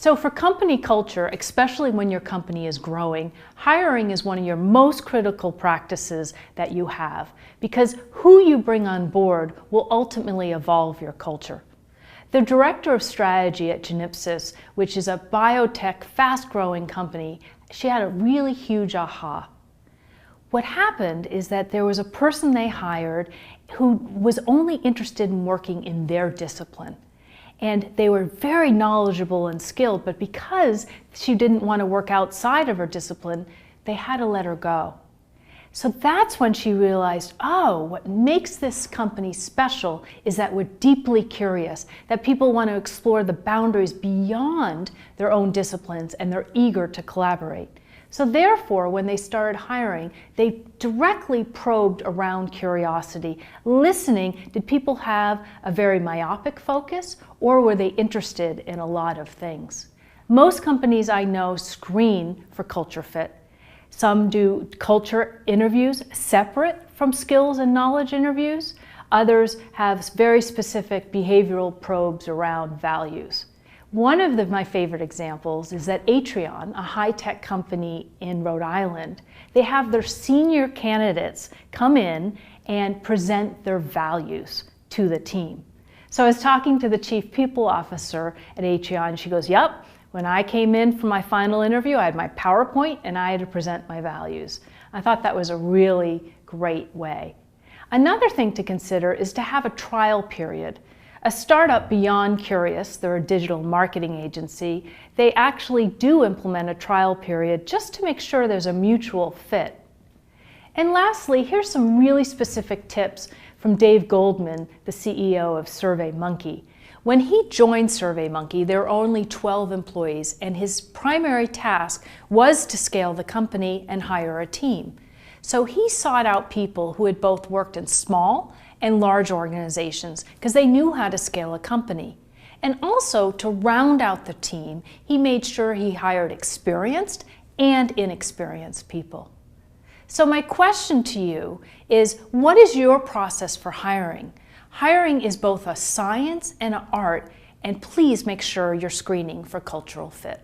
So for company culture, especially when your company is growing, hiring is one of your most critical practices that you have, because who you bring on board will ultimately evolve your culture. The director of strategy at Genipsys, which is a biotech fast-growing company, she had a really huge aha. What happened is that there was a person they hired who was only interested in working in their discipline. And they were very knowledgeable and skilled, but because she didn't want to work outside of her discipline, they had to let her go. So that's when she realized, oh, what makes this company special is that we're deeply curious, that people want to explore the boundaries beyond their own disciplines, and they're eager to collaborate. So therefore, when they started hiring, they directly probed around curiosity, listening, did people have a very myopic focus, or were they interested in a lot of things? Most companies I know screen for culture fit. Some do culture interviews separate from skills and knowledge interviews. Others have very specific behavioral probes around values. One of my favorite examples is that Atrion, a high-tech company in Rhode Island, they have their senior candidates come in and present their values to the team. So I was talking to the chief people officer at Atrion, she goes, yep, when I came in for my final interview, I had my PowerPoint and I had to present my values. I thought that was a really great way. Another thing to consider is to have a trial period. A startup beyond Curious, they're a digital marketing agency, they actually do implement a trial period just to make sure there's a mutual fit. And lastly, here's some really specific tips from Dave Goldman, the CEO of SurveyMonkey. When he joined SurveyMonkey, there were only 12 employees, and his primary task was to scale the company and hire a team. So he sought out people who had both worked in small and large organizations because they knew how to scale a company. And also, to round out the team, he made sure he hired experienced and inexperienced people. So my question to you is, what is your process for hiring? Hiring is both a science and an art, and please make sure you're screening for cultural fit.